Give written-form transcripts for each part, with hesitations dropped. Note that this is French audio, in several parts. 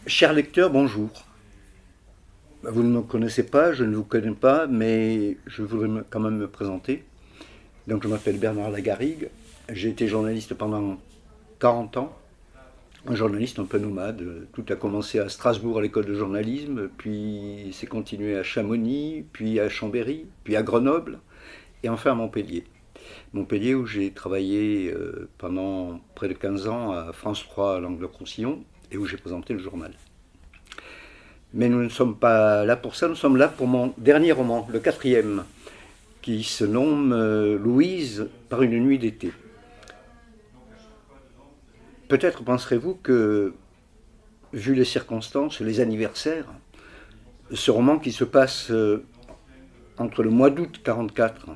Cher lecteur, bonjour. Vous ne me connaissez pas, je ne vous connais pas, mais je voudrais quand même me présenter. Donc je m'appelle Bernard Lagarrigue, j'ai été journaliste pendant 40 ans, un journaliste un peu nomade. Tout a commencé à Strasbourg à l'école de journalisme, puis c'est continué à Chamonix, puis à Chambéry, puis à Grenoble, et enfin à Montpellier. Montpellier où j'ai travaillé pendant près de 15 ans à France 3 à Languedoc-Roussillon, et où j'ai présenté le journal. Mais nous ne sommes pas là pour ça, nous sommes là pour mon dernier roman, le quatrième, qui se nomme Louise par une nuit d'été. Peut-être penserez-vous que, vu les circonstances, les anniversaires, ce roman qui se passe entre le mois d'août 44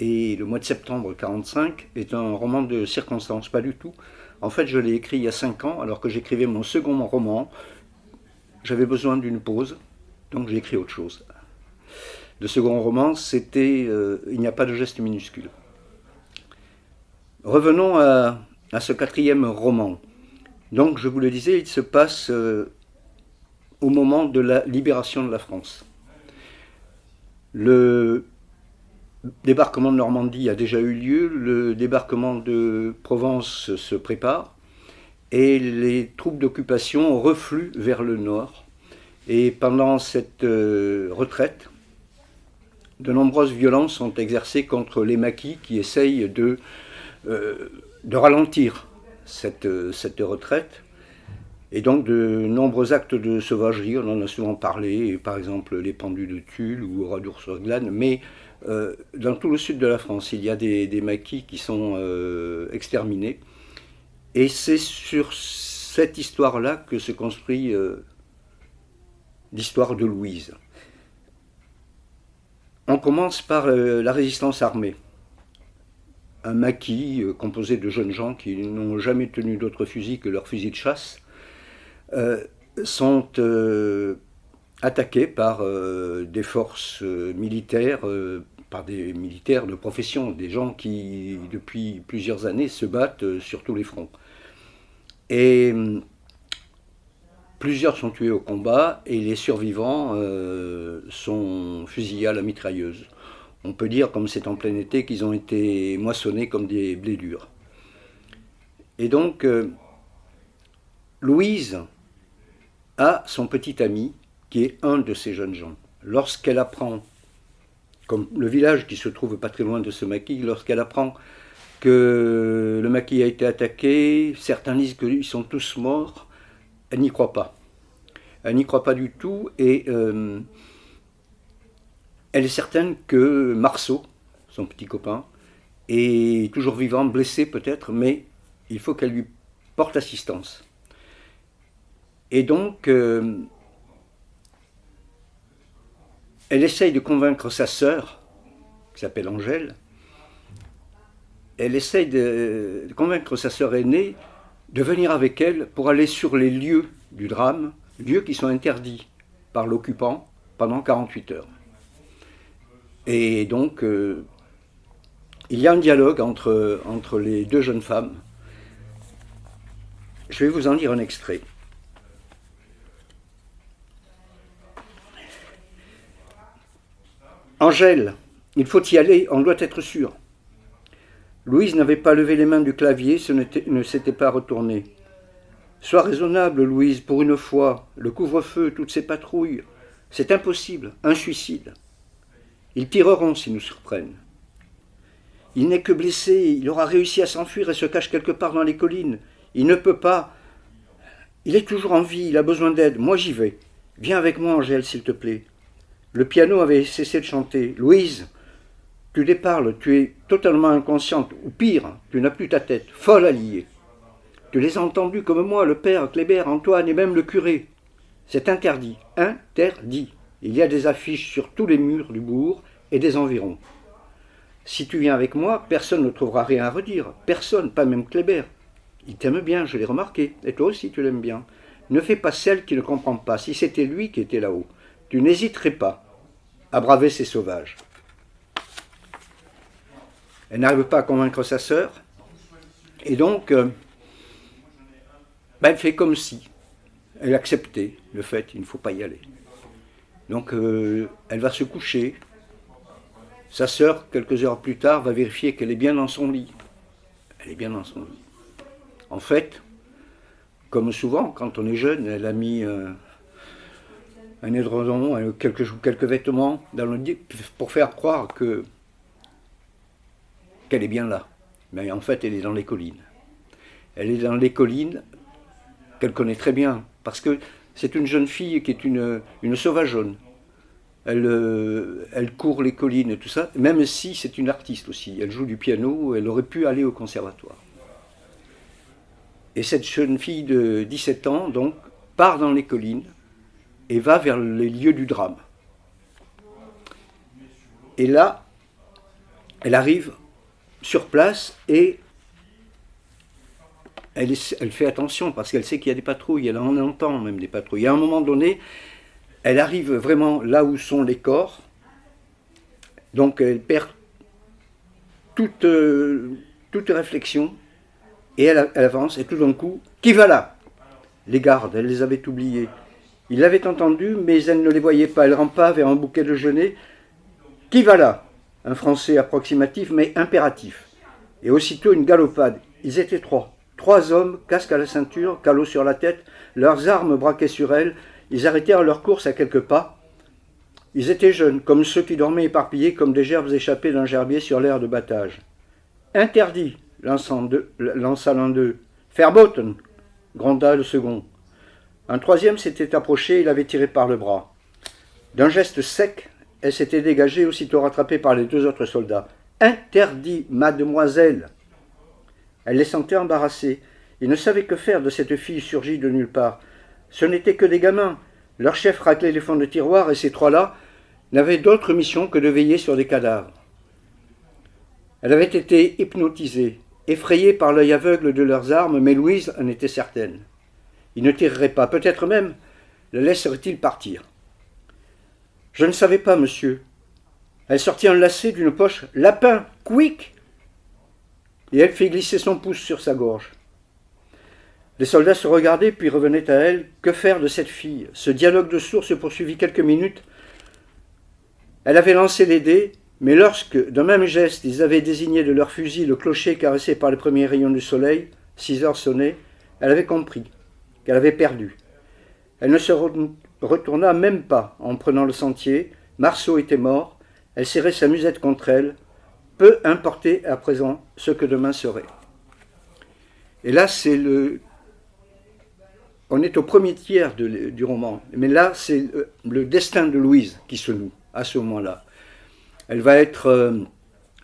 et le mois de septembre 45 est un roman de circonstances, pas du tout. En fait, je l'ai écrit il y a 5 ans, alors que j'écrivais mon second roman. J'avais besoin d'une pause, donc j'ai écrit autre chose. Le second roman, c'était Il n'y a pas de geste minuscule. Revenons à ce quatrième roman. Donc, je vous le disais, il se passe au moment de la libération de la France. Le débarquement de Normandie a déjà eu lieu, le débarquement de Provence se prépare, et les troupes d'occupation refluent vers le nord. Et pendant cette retraite, de nombreuses violences sont exercées contre les maquis qui essayent de ralentir cette retraite. Et donc de nombreux actes de sauvagerie, on en a souvent parlé, par exemple les pendus de Tulle ou Oradour-sur-Glane, mais dans tout le sud de la France, il y a des maquis qui sont exterminés. Et c'est sur cette histoire-là que se construit l'histoire de Louise. On commence par la résistance armée. Un maquis composé de jeunes gens qui n'ont jamais tenu d'autre fusil que leur fusil de chasse, sont attaqués par des forces militaires, par des militaires de profession, des gens qui, depuis plusieurs années, se battent sur tous les fronts. Et plusieurs sont tués au combat et les survivants sont fusillés à la mitrailleuse. On peut dire, comme c'est en plein été, qu'ils ont été moissonnés comme des blés durs. Et donc, Louise a son petit ami, qui est un de ces jeunes gens. Lorsqu'elle apprend, comme le village qui se trouve pas très loin de ce maquis, lorsqu'elle apprend que le maquis a été attaqué, certains disent qu'ils sont tous morts, elle n'y croit pas. Elle n'y croit pas du tout et elle est certaine que Marceau, son petit copain, est toujours vivant, blessé peut-être, mais il faut qu'elle lui porte assistance. Et donc, elle essaye de convaincre sa sœur, qui s'appelle Angèle, elle essaye de convaincre sa sœur aînée de venir avec elle pour aller sur les lieux du drame, lieux qui sont interdits par l'occupant pendant 48 heures. Et donc, il y a un dialogue entre les deux jeunes femmes. Je vais vous en lire un extrait. Angèle, il faut y aller, on doit être sûr. Louise n'avait pas levé les mains du clavier, ne s'était pas retournée. Sois raisonnable, Louise, pour une fois. Le couvre-feu, toutes ces patrouilles. C'est impossible, un suicide. Ils tireront s'ils nous surprennent. Il n'est que blessé, il aura réussi à s'enfuir et se cache quelque part dans les collines. Il ne peut pas. Il est toujours en vie, il a besoin d'aide. Moi j'y vais. Viens avec moi, Angèle, s'il te plaît. Le piano avait cessé de chanter. Louise, tu déparles, tu es totalement inconsciente, ou pire, tu n'as plus ta tête, folle alliée. Tu les as entendus comme moi, le père, Kléber, Antoine et même le curé. C'est interdit, interdit. Il y a des affiches sur tous les murs du bourg et des environs. Si tu viens avec moi, personne ne trouvera rien à redire. Personne, pas même Kléber. Il t'aime bien, je l'ai remarqué. Et toi aussi, tu l'aimes bien. Ne fais pas celle qui ne comprend pas. Si c'était lui qui était là-haut, tu n'hésiterais pas à braver ces sauvages. Elle n'arrive pas à convaincre sa sœur. Et donc, elle fait comme si. elle acceptait le fait qu'il ne faut pas y aller. Donc elle va se coucher. Sa sœur, quelques heures plus tard, va vérifier qu'elle est bien dans son lit. Elle est bien dans son lit. En fait, comme souvent, quand on est jeune, elle a mis un édredon, quelques vêtements dans le lit pour faire croire qu'elle est bien là. Mais en fait, elle est dans les collines. Elle est dans les collines qu'elle connaît très bien, parce que c'est une jeune fille qui est une sauvageonne. Elle court les collines et tout ça, même si c'est une artiste aussi. Elle joue du piano, elle aurait pu aller au conservatoire. Et cette jeune fille de 17 ans, donc, part dans les collines et va vers les lieux du drame. Et là, elle arrive sur place et elle fait attention parce qu'elle sait qu'il y a des patrouilles, elle en entend même des patrouilles. Et à un moment donné, elle arrive vraiment là où sont les corps, donc elle perd toute réflexion et elle avance et tout d'un coup, qui va là? Les gardes, elle les avait oubliés. Ils l'avaient entendu, mais elle ne les voyait pas. Elle rampa vers un bouquet de genêts. Qui va là? Un français approximatif, mais impératif. Et aussitôt une galopade. Ils étaient trois. 3 hommes, casque à la ceinture, calot sur la tête, leurs armes braquées sur elles. Ils arrêtèrent leur course à quelques pas. Ils étaient jeunes, comme ceux qui dormaient éparpillés comme des gerbes échappées d'un gerbier sur l'aire de battage. Interdit, lança l'un d'eux. Verboten, gronda le second. Un troisième s'était approché et l'avait tiré par le bras. D'un geste sec, elle s'était dégagée, aussitôt rattrapée par les 2 autres soldats. Interdit, mademoiselle. Elle les sentait embarrassés. Ils ne savaient que faire de cette fille surgie de nulle part. Ce n'étaient que des gamins. Leur chef raclait les fonds de tiroir et ces 3-là n'avaient d'autre mission que de veiller sur des cadavres. Elle avait été hypnotisée, effrayée par l'œil aveugle de leurs armes, mais Louise en était certaine. Ils ne tireraient pas, peut-être même la laisseraient-ils partir. Je ne savais pas, monsieur. Elle sortit un lacet d'une poche. Lapin, quick! Et elle fit glisser son pouce sur sa gorge. Les soldats se regardaient puis revenaient à elle. Que faire de cette fille? Ce dialogue de sourds se poursuivit quelques minutes. Elle avait lancé les dés, mais lorsque, d'un même geste, ils avaient désigné de leur fusil le clocher caressé par les premiers rayons du soleil, 6 heures sonnaient, elle avait compris qu'elle avait perdu. Elle ne se retourna même pas en prenant le sentier. Marceau était mort. Elle serrait sa musette contre elle. Peu importait à présent ce que demain serait. Et là, on est au premier tiers du roman. Mais là, c'est le destin de Louise qui se noue à ce moment-là. Elle va être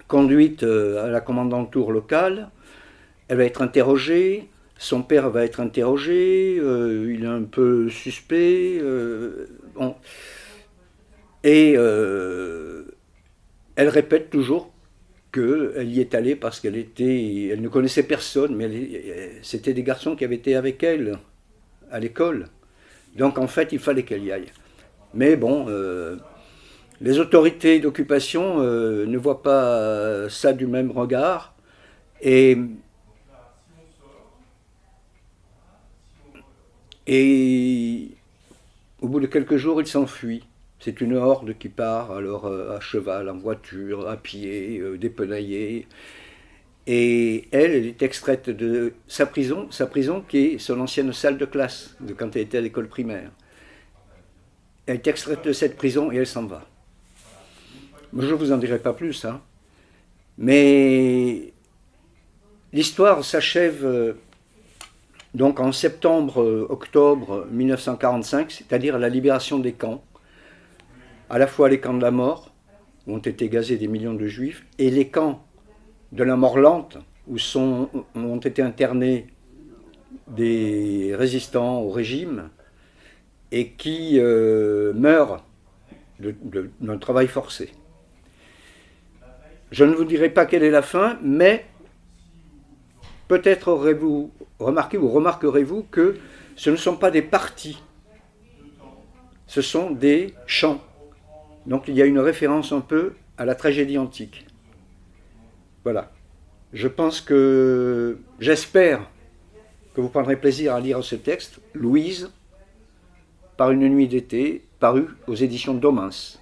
conduite à la commandanture locale. Elle va être interrogée. Son père va être interrogé, il est un peu suspect. Bon. Et elle répète toujours qu'elle y est allée parce elle ne connaissait personne, mais c'était des garçons qui avaient été avec elle à l'école. Donc en fait, il fallait qu'elle y aille. Mais bon, les autorités d'occupation ne voient pas ça du même regard. Et au bout de quelques jours, il s'enfuit. C'est une horde qui part, alors à cheval, en voiture, à pied, dépenaillée. Et elle est extraite de sa prison qui est son ancienne salle de classe, de quand elle était à l'école primaire. Elle est extraite de cette prison et elle s'en va. Je ne vous en dirai pas plus, hein. Mais l'histoire s'achève donc en septembre-octobre 1945, c'est-à-dire la libération des camps, à la fois les camps de la mort, où ont été gazés des millions de juifs, et les camps de la mort lente, où ont été internés des résistants au régime, et qui meurent d'un travail forcé. Je ne vous dirai pas quelle est la fin, mais peut-être aurez-vous remarqué ou remarquerez-vous que ce ne sont pas des parties, ce sont des chants. Donc il y a une référence un peu à la tragédie antique. Voilà. J'espère que vous prendrez plaisir à lire ce texte. Louise, par une nuit d'été, paru aux éditions Domens.